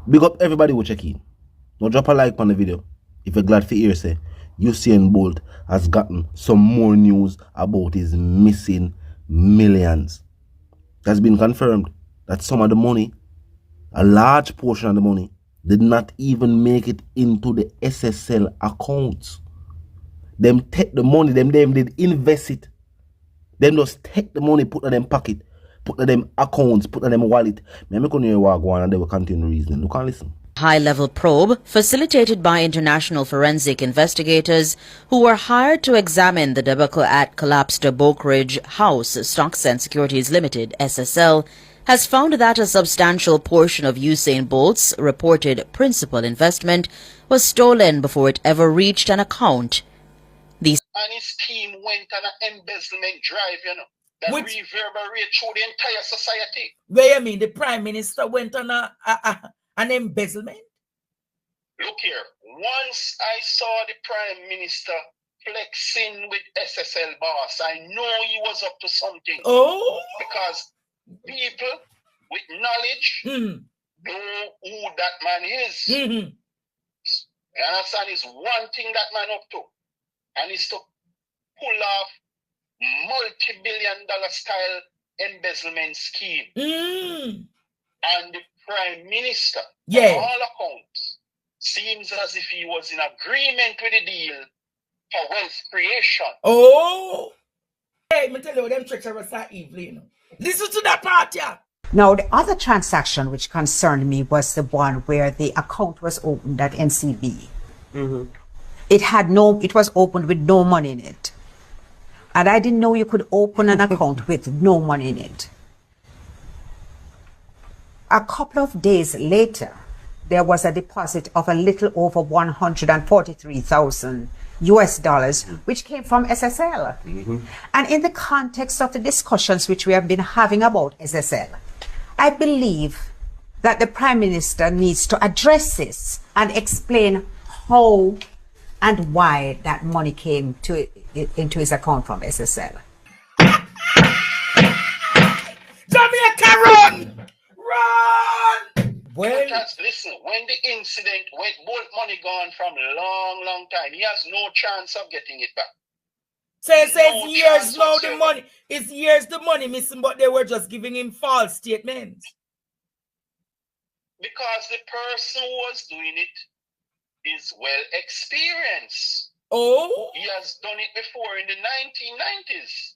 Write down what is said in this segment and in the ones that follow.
Big up everybody who check in. Now drop a like on the video if you're glad to hear say Usain Bolt has gotten some more news about his missing millions. That's been confirmed that some of the money, a large portion of the money, did not even make it into the SSL accounts. Them take the money, them did invest it. Them just take the money, put it in them pocket, put it in them accounts, put it in them wallet. Me make you walk on and they will continue reasoning. You can listen. High-level probe facilitated by international forensic investigators who were hired to examine the debacle at collapsed Brokerage House Stocks and Securities Limited (SSL) has found that a substantial portion of Usain Bolt's reported principal investment was stolen before it ever reached an account. And his team went on an embezzlement drive, you know, that reverberate through the entire society. Wait a minute, the Prime Minister went on an embezzlement? Look here, once I saw the Prime Minister flexing with SSL boss, I know he was up to something. Oh! Because people with knowledge know who that man is. You understand? It's one thing that man up to. And it's to pull off multi-billion-dollar style embezzlement scheme. And the Prime Minister, on all accounts, seems as if he was in agreement with the deal for wealth creation. Oh! Hey, me tell you, them treacherous are evil, you know. Listen to that part, yeah. Now, the other transaction which concerned me was the one where the account was opened at NCB. It was opened with no money in it. And I didn't know you could open an account with no money in it. A couple of days later, there was a deposit of a little over $143,000 US, which came from SSL. And in the context of the discussions which we have been having about SSL, I believe that the Prime Minister needs to address this and explain how and why that money came into his account from SSL. Jamaica, run! Run! Well, listen, when the incident, when Bolt money gone from a long time, he has no chance of getting it back. So it says years now the money. It's years the money missing, but they were just giving him false statements. Because the person who was doing it is well experienced. Oh? He has done it before in the 1990s.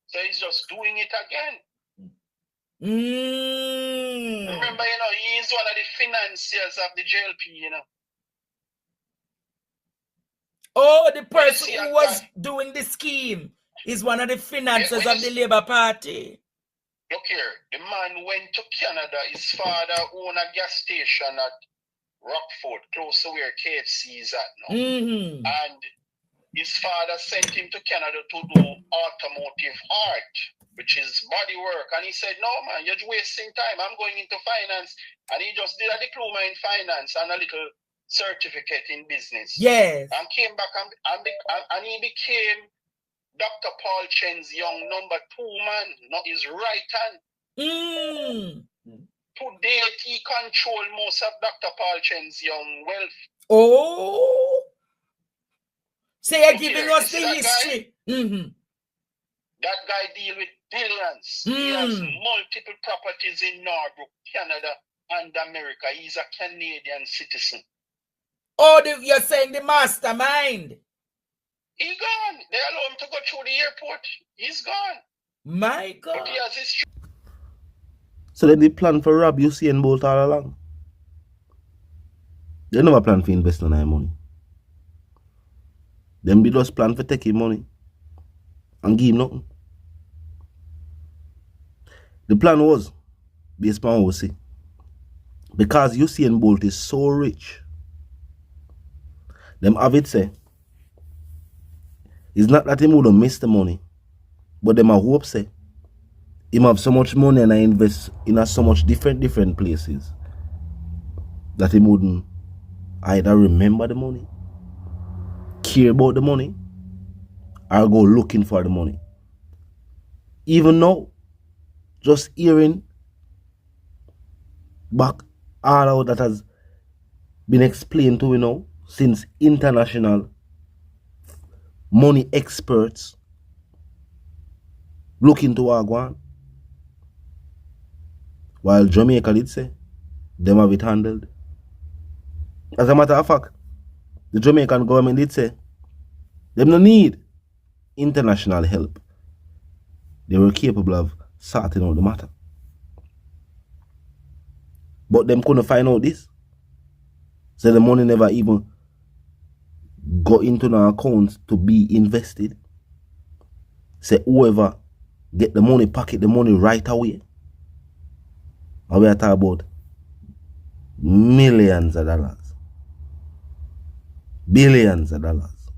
So he's just doing it again. Remember, you know, he is one of the financiers of the JLP, you know. Oh, the person who was doing the scheme is one of the financiers of the Labour Party. Look here, the man went to Canada. His father owned a gas station at Rockford, close to where KFC is at now. And his father sent him to Canada to do automotive art, which is body work. And he said, no, man, you're wasting time. I'm going into finance. And he just did a diploma in finance and a little certificate in business. Yes. And came back and he became Dr. Paul Chen's young number 2 man, not his right hand. To date, he controlled most of Dr. Paul Chen's young wealth. Oh. So you're giving us the history. That guy deal with billions. He has multiple properties in Norbrook, Canada, and America. He's a Canadian citizen. Oh, you're saying the mastermind? He gone. They allow him to go through the airport. He's gone. My God. But he has his... So then they plan for rob Usain Bolt all along. They never plan for investing their money. Them be just plan for taking money and give him nothing. The plan was based on what see. Because Usain Bolt is so rich, them have it say, it's not that he would have missed the money, but them have hope say, him have so much money and I invest in so much different places that he wouldn't either remember the money, care about the money, or go looking for the money. Even now, just hearing back all out that has been explained to we now since international money experts look into Wagwan. While Jamaica did say, them have it handled. As a matter of fact, the Jamaican government did say, them no need international help. They were capable of sorting out the matter. But them couldn't find out this. So the money never even got into the accounts to be invested. Say whoever get the money, pocket the money right away. And we are talking about millions of dollars. Billions of dollars.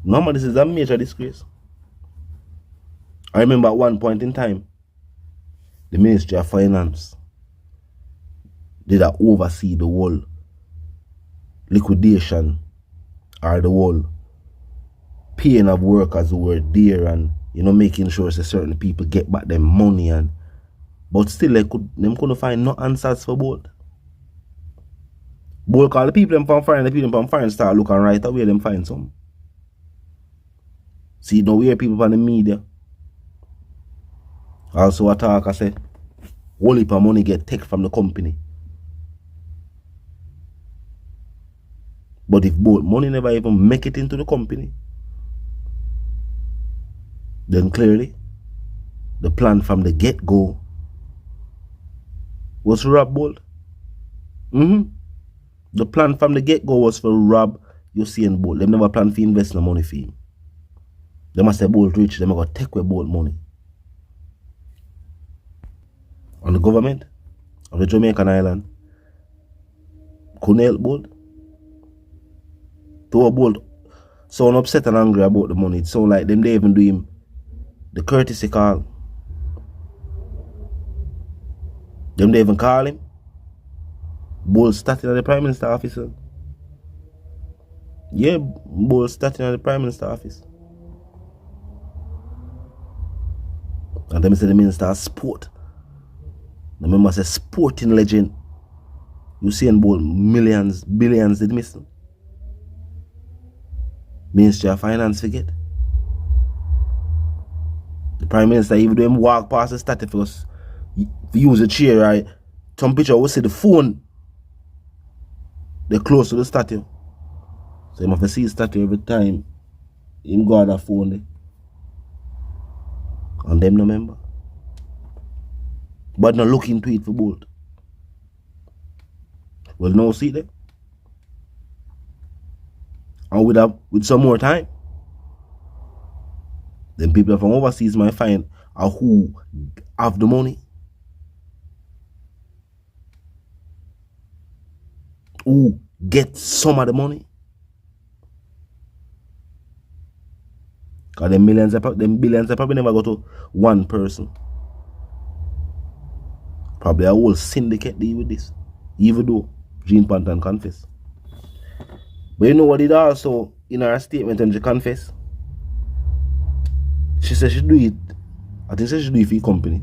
Normally, this is a major disgrace. I remember at one point in time, the Ministry of Finance did oversee the whole liquidation or the whole paying of workers who were there and making sure that certain people get back their money but still them couldn't find no answers for both. Both call the people from foreign, the people from foreign start looking right away, them find some. See, now we hear people from the media. Also, a talk, I say, whole heap of money get taken from the company. But if both money never even make it into the company, then clearly, the plan from the get-go was to rob Bolt. The plan from the get-go was for rob Usain Bolt. They never planned to invest no money for him. They must say Bolt rich, they going to take away Bolt money. And the government of the Jamaican island couldn't help Bolt. To Bolt so upset and angry about the money. It sound like them they even do him the courtesy call. Them they even call him. Bolt starting at the Prime Minister office. Yeah, Bolt starting at the Prime Minister office. And them say the Minister of Sport. The member say sporting legend. Usain Bolt millions, billions did miss. Ministry of Finance forget. The Prime Minister even do him walk past the statue for us. Use a chair, right? Some picture will see the phone. They're close to the statue. So you have to see the statue every time. Him go on that phone there. And them no member. But not look into it for Bolt. Well, no, see them. And with some more time, then people from overseas might find out who have the money, who get some of the money. Because them billions probably never go to one person. Probably a whole syndicate deal with this. Even though Jean Panton confess. But you know what it also, in her statement when she confess, she said she do it, I think she do it for the company.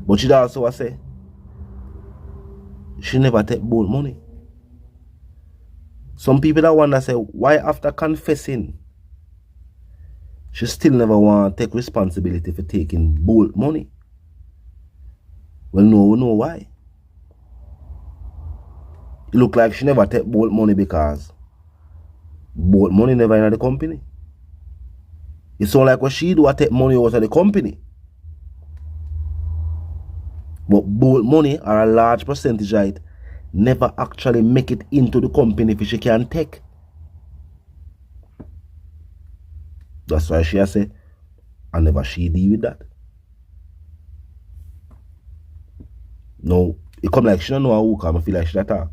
But she also say, she never take Bolt money. Some people that wonder say, why after confessing, she still never want to take responsibility for taking Bolt money. Well, no, we know why. It look like she never take Bolt money because Bolt money never in the company. It sound like what she do, I take money out of the company. But Bolt money are a large percentage of it never actually make it into the company if she can take. That's why she say, I never she deal with that. No, it come like she don't know how who come and feel like she attack.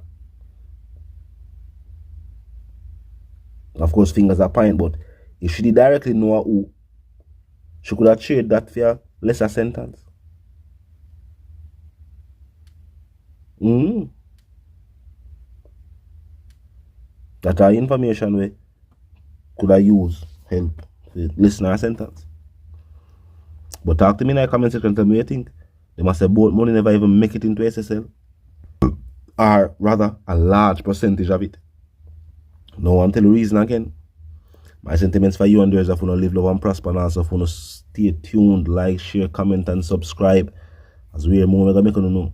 Of course, fingers are point, but if she did directly know who, she could have traded that for a lesser sentence. That are information we could have used help to listen our sentence. But talk to me in the comment section and tell me what you think. They must say both money never even make it into SSL. Or rather, a large percentage of it. No one tell the reason again. My sentiments for you and those of you live, love and prosper, and also if you stay tuned, like, share, comment and subscribe. As we are more, we're going to make you know.